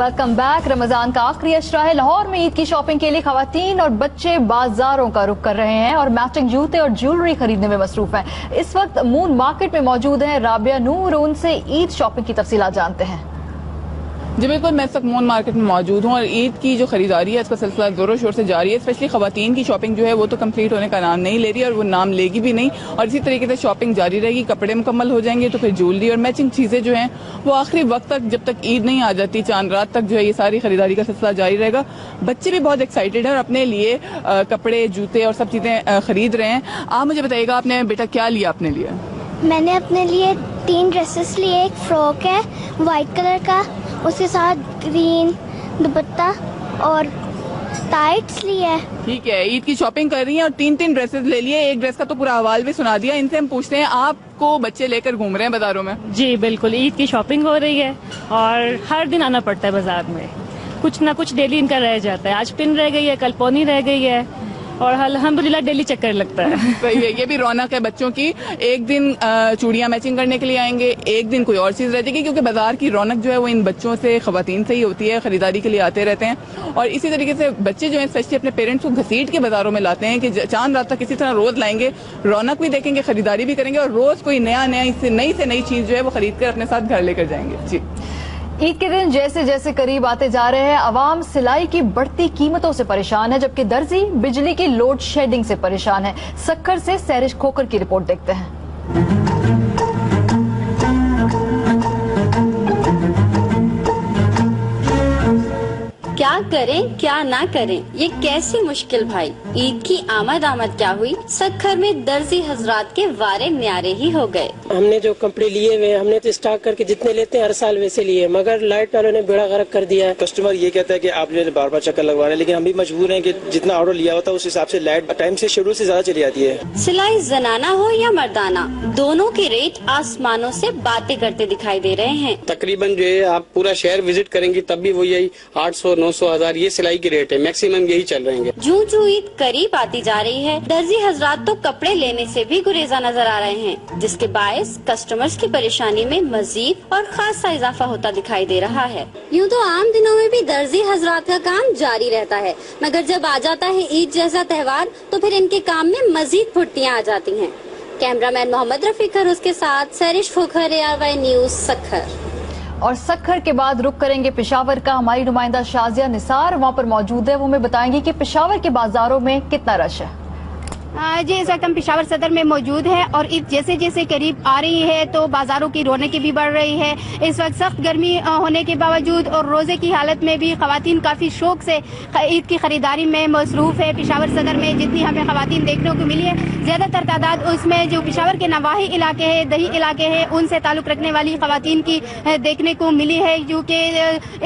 Welcome back. Ramzan का आखिरी अशरा है। लाहौर में ईद की शॉपिंग के लिए खवातीन और बच्चे बाजारों का रुख कर रहे हैं और मैचिंग जूते और ज्वेलरी खरीदने में मसरूफ हैं। इस वक्त मून मार्केट में मौजूद है राबिया नूर, उनसे ईद शॉपिंग की तफसीलात जानते हैं। जी बिल्कुल, मैं इस वक्त मून मार्केट में मौजूद हूँ और ईद की जो खरीदारी है इसका सिलसिला जोरों शोर से जारी है। स्पेशली खवातीन की शॉपिंग जो है वो तो कंप्लीट होने का नाम नहीं ले रही और वो नाम लेगी भी नहीं, और इसी तरीके से शॉपिंग जारी रहेगी। कपड़े मुकम्मल हो जाएंगे तो फिर ज्वेलरी और मैचिंग चीज़ें जो हैं वो आखिरी वक्त तक, जब तक ईद नहीं आ जाती, चांद रात तक जो है ये सारी खरीदारी का सिलसिला जारी रहेगा। बच्चे भी बहुत एक्साइटेड हैं और अपने लिए कपड़े, जूते और सब चीज़ें खरीद रहे हैं। आप मुझे बताइएगा, आपने बेटा क्या लिया अपने लिए? मैंने अपने लिए 3 ड्रेसेस लिए। एक फ्रॉक है वाइट कलर का, उसके साथ ग्रीन दुपट्टा और टाइट्स लिए है। ठीक है, ईद की शॉपिंग कर रही हैं और 3 ड्रेसेस ले लिए। एक ड्रेस का तो पूरा हवाल भी सुना दिया। इनसे हम पूछते हैं, आपको बच्चे लेकर घूम रहे हैं बाजारों में? जी बिल्कुल, ईद की शॉपिंग हो रही है और हर दिन आना पड़ता है बाजार में। कुछ ना कुछ डेली इनका रह जाता है। आज पिन रह गई है, कल पोनी रह गई है और अल्हम्दुलिल्लाह डेली चक्कर लगता है। सही है, ये भी रौनक है बच्चों की। एक दिन चूड़ियां मैचिंग करने के लिए आएंगे, एक दिन कोई और चीज़ रह जाएगी, क्योंकि बाजार की रौनक जो है वो इन बच्चों से, खवातीन से ही होती है। खरीदारी के लिए आते रहते हैं और इसी तरीके से बच्चे जो हैं स्पेशली अपने पेरेंट्स को घसीट के बाजारों में लाते हैं कि चांद रात तक इसी तरह रोज लाएंगे, रौनक भी देखेंगे, खरीदारी भी करेंगे और रोज कोई नई से नई चीज़ जो है वो खरीद कर अपने साथ घर लेकर जाएंगे। जी, ईद के दिन जैसे जैसे करीब आते जा रहे हैं, अवाम सिलाई की बढ़ती कीमतों से परेशान है, जबकि दर्जी बिजली की लोड शेडिंग से परेशान है। सक्खर से सैरिश खोकर की रिपोर्ट देखते हैं। क्या करें क्या ना करें, ये कैसी मुश्किल भाई। ईद की आमद क्या हुई, सक्खर में दर्जी हजरात के वारे न्यारे ही हो गए। हमने जो कपड़े लिए हुए, हमने तो स्टॉक करके जितने लेते हैं हर साल वैसे लिए, मगर लाइट वालों ने बेड़ा गर्क कर दिया है। कस्टमर ये कहता है कि आप जो बार बार चक्कर लगवा रहे हैं, लेकिन हम भी मजबूर हैं कि जितना ऑर्डर लिया होता है उस हिसाब से लाइट टाइम से शेड्यूल से ज्यादा चली जाती है। सिलाई जनाना हो या मर्दाना, दोनों के रेट आसमानों से बातें करते दिखाई दे रहे हैं। तकरीबन जो है आप पूरा शहर विजिट करेंगी तब भी वो यही 800, 900, 1000 ये सिलाई के रेट है, मैक्सिमम यही चल रहे हैं। जूं जूं ईद करीब आती जा रही है, दर्जी हजरात तो कपड़े लेने से भी गुरेजा नजर आ रहे हैं, जिसके बायस कस्टमर्स की परेशानी में मजीद और खासा इजाफा होता दिखाई दे रहा है। यूँ तो आम दिनों में भी दर्जी हजरात का काम जारी रहता है, मगर जब आ जाता है ईद जैसा त्योहार तो फिर इनके काम में मजीद फुर्तियाँ आ जाती हैं। कैमरामैन मोहम्मद रफीक उसके साथ सैरिश खोखर, ARY न्यूज, सक्खर। और सक्खर के बाद रुक करेंगे पेशावर का। हमारी नुमाइंदा शाजिया निसार वहां पर मौजूद है, वो हमें बताएंगी कि पेशावर के बाजारों में कितना रश है। जी, इस वक्त हम पेशावर सदर में मौजूद हैं और ईद जैसे जैसे करीब आ रही है तो बाजारों की रौनकें भी बढ़ रही है। इस वक्त सख्त गर्मी होने के बावजूद और रोजे की हालत में भी खवातीन काफी शौक से ईद की खरीदारी में मसरूफ है। पेशावर सदर में जितनी हमें खवातीन देखने को मिली है, ज्यादातर तादाद उसमें जो पेशावर के नवाही इलाके हैं, दही इलाके हैं, उनसे ताल्लुक रखने वाली खवातीन की देखने को मिली है, क्योंकि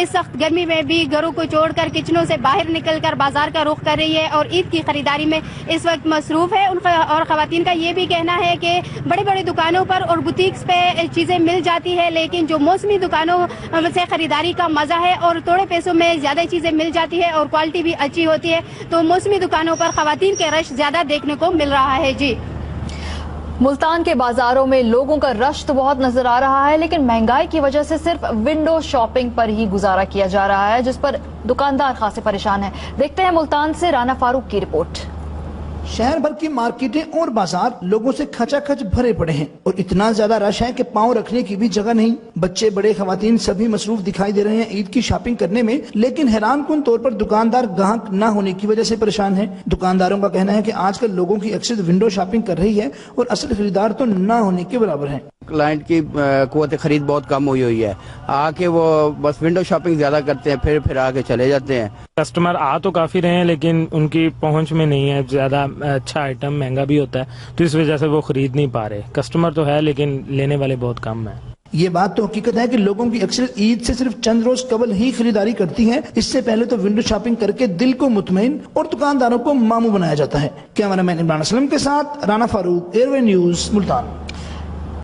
इस सख्त गर्मी में भी घरों को छोड़कर किचनों से बाहर निकल कर बाजार का रुख कर रही है और ईद की खरीदारी में इस वक्त मसरूफ है। और खवातीन का ये भी कहना है कि बड़े बड़े दुकानों पर और बुटीक्स पे चीजें मिल जाती है, लेकिन जो मौसमी दुकानों से खरीदारी का मजा है और थोड़े पैसों में ज्यादा चीजें मिल जाती है और क्वालिटी भी अच्छी होती है, तो मौसमी दुकानों पर खवातीन के रश ज्यादा देखने को मिल रहा है। जी, मुल्तान के बाजारों में लोगों का रश तो बहुत नजर आ रहा है, लेकिन महंगाई की वजह से सिर्फ विंडो शॉपिंग पर ही गुजारा किया जा रहा है, जिस पर दुकानदार खासे परेशान हैं। देखते हैं मुल्तान से राना फारूक की रिपोर्ट। शहर भर की मार्केटें और बाजार लोगों से खचाखच भरे पड़े हैं और इतना ज्यादा रश है कि पांव रखने की भी जगह नहीं। बच्चे, बड़े, खवातीन सभी मसरूफ दिखाई दे रहे हैं ईद की शॉपिंग करने में, लेकिन हैरानकुन तौर पर दुकानदार ग्राहक न होने की वजह से परेशान हैं। दुकानदारों का कहना है कि आजकल लोगों की अक्सर विंडो शॉपिंग कर रही है और असल खरीदार तो न होने के बराबर है। क्लाइंट की कुव्वत खरीद बहुत कम हुई है, आके वो बस विंडो शॉपिंग ज्यादा करते हैं, फिर आके चले जाते हैं। कस्टमर आ तो काफी रहे हैं लेकिन उनकी पहुंच में नहीं है, ज्यादा अच्छा आइटम महंगा भी होता है, तो इस वजह से वो खरीद नहीं पा रहे। कस्टमर तो है लेकिन लेने वाले बहुत कम हैं। ये बात तो हकीकत है कि लोगों की अक्सर ईद से सिर्फ चंद रोज कबल ही खरीदारी करती है। इससे पहले तो विंडो शॉपिंग करके दिल को मुतमईन और दुकानदारों को मामू बनाया जाता है। कैमरामैन इमरान असलम के साथ राना फारूक, ARY न्यूज, मुल्तान।